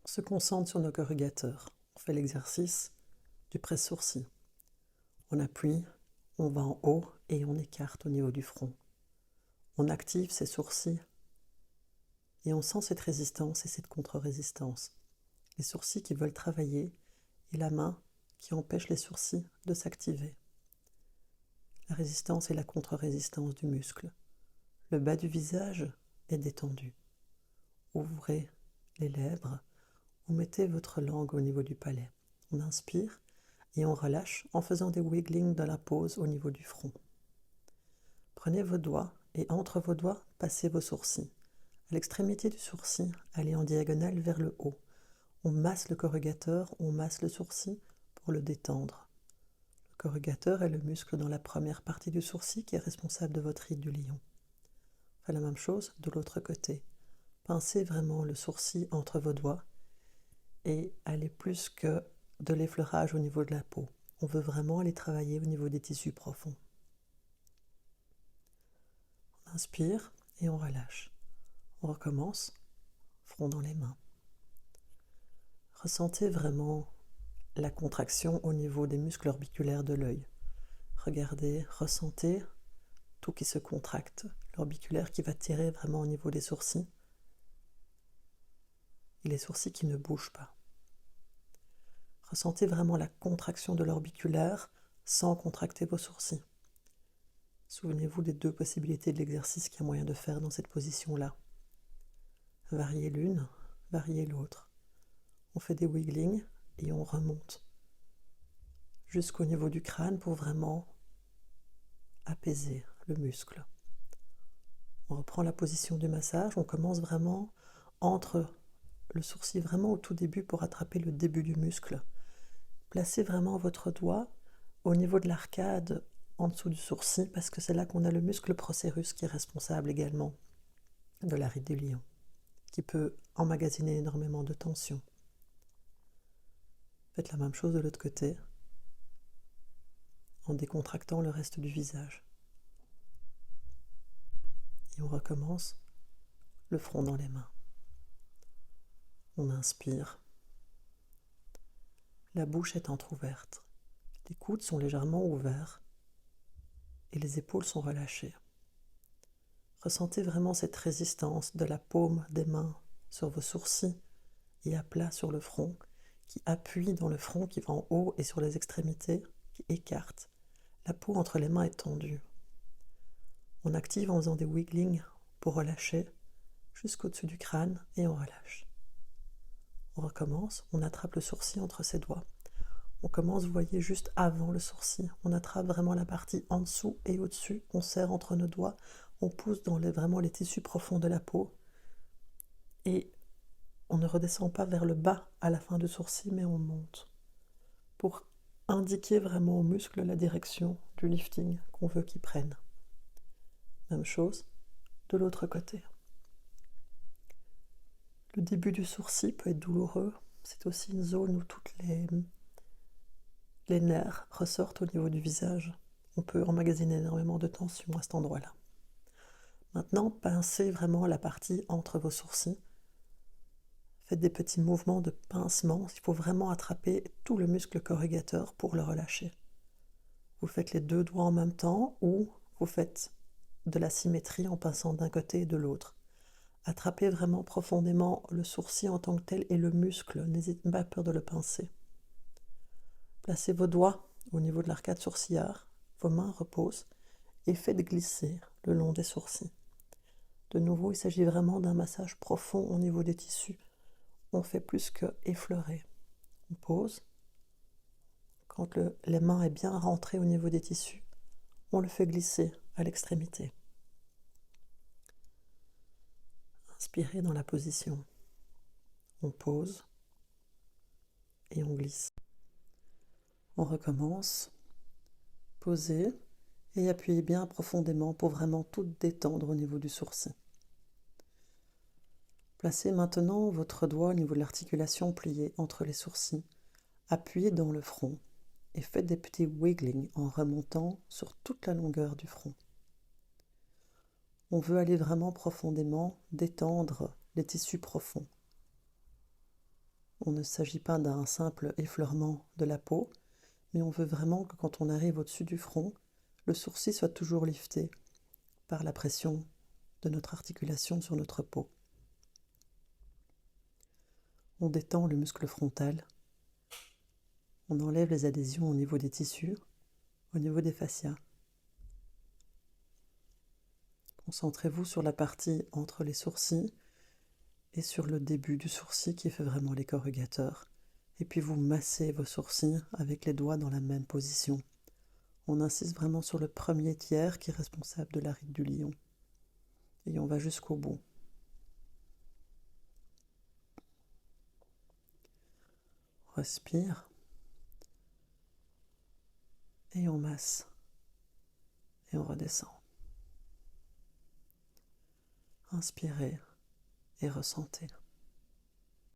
se concentre sur nos corrugateurs. On fait l'exercice du presse-sourcil. On appuie, on va en haut et on écarte au niveau du front. On active ses sourcils et on sent cette résistance et cette contre-résistance. Les sourcils qui veulent travailler et la main qui empêche les sourcils de s'activer. La résistance et la contre-résistance du muscle. Le bas du visage est détendu. Ouvrez les lèvres ou mettez votre langue au niveau du palais. On inspire et on relâche en faisant des wigglings dans la pose au niveau du front. Prenez vos doigts et entre vos doigts, passez vos sourcils. À l'extrémité du sourcil, allez en diagonale vers le haut. On masse le corrugateur, on masse le sourcil pour le détendre. Le corrugateur est le muscle dans la première partie du sourcil qui est responsable de votre ride du lion. Faites la même chose de l'autre côté. Pincez vraiment le sourcil entre vos doigts et allez plus que de l'effleurage au niveau de la peau. On veut vraiment aller travailler au niveau des tissus profonds. On inspire et on relâche. On recommence, front dans les mains. Ressentez vraiment la contraction au niveau des muscles orbiculaires de l'œil. Regardez, ressentez tout qui se contracte, l'orbiculaire qui va tirer vraiment au niveau des sourcils et les sourcils qui ne bougent pas. Ressentez vraiment la contraction de l'orbiculaire sans contracter vos sourcils. Souvenez-vous des deux possibilités de l'exercice qu'il y a moyen de faire dans cette position-là. Variez l'une, variez l'autre. On fait des wigglings et on remonte jusqu'au niveau du crâne pour vraiment apaiser le muscle. On reprend la position du massage, on commence vraiment entre le sourcil vraiment au tout début pour attraper le début du muscle. Placez vraiment votre doigt au niveau de l'arcade en dessous du sourcil parce que c'est là qu'on a le muscle procérus qui est responsable également de la ride du lion, qui peut emmagasiner énormément de tension. Faites la même chose de l'autre côté en décontractant le reste du visage. Et on recommence le front dans les mains. On inspire. La bouche est entrouverte. Les coudes sont légèrement ouverts et les épaules sont relâchées. Ressentez vraiment cette résistance de la paume des mains sur vos sourcils et à plat sur le front, qui appuie dans le front qui va en haut et sur les extrémités, qui écarte. La peau entre les mains est tendue. On active en faisant des wigglings pour relâcher jusqu'au-dessus du crâne et on relâche. On recommence, on attrape le sourcil entre ses doigts. On commence, vous voyez, juste avant le sourcil. On attrape vraiment la partie en dessous et au-dessus. On serre entre nos doigts. On pousse dans vraiment les tissus profonds de la peau. Et on ne redescend pas vers le bas à la fin du sourcil, mais on monte. Pour indiquer vraiment aux muscles la direction du lifting qu'on veut qu'ils prennent. Même chose de l'autre côté. Le début du sourcil peut être douloureux. C'est aussi une zone où toutes les nerfs ressortent au niveau du visage. On peut emmagasiner énormément de tension à cet endroit-là. Maintenant, pincez vraiment la partie entre vos sourcils. Faites des petits mouvements de pincement. Il faut vraiment attraper tout le muscle corrugateur pour le relâcher. Vous faites les deux doigts en même temps ou vous faites de la symétrie en pinçant d'un côté et de l'autre. Attrapez vraiment profondément le sourcil en tant que tel et le muscle. N'hésitez pas peur de le pincer. Placez vos doigts au niveau de l'arcade sourcilière, vos mains reposent et faites glisser le long des sourcils. De nouveau, il s'agit vraiment d'un massage profond au niveau des tissus. On fait plus que effleurer. On pose. Quand les mains est bien rentrées au niveau des tissus, on le fait glisser à l'extrémité. Inspirez dans la position. On pose et on glisse. On recommence. Posez et appuyez bien profondément pour vraiment tout détendre au niveau du sourcil. Placez maintenant votre doigt au niveau de l'articulation pliée entre les sourcils. Appuyez dans le front et faites des petits wigglings en remontant sur toute la longueur du front. On veut aller vraiment profondément détendre les tissus profonds. on ne s'agit pas d'un simple effleurement de la peau, mais on veut vraiment que quand on arrive au-dessus du front, le sourcil soit toujours lifté par la pression de notre articulation sur notre peau. On détend le muscle frontal, on enlève les adhésions au niveau des tissus, au niveau des fascias. Concentrez-vous sur la partie entre les sourcils et sur le début du sourcil qui fait vraiment les corrugateurs. Et puis vous massez vos sourcils avec les doigts dans la même position. On insiste vraiment sur le premier tiers qui est responsable de la ride du lion. Et on va jusqu'au bout. On respire. Et on masse. Et on redescend. Inspirez et ressentez.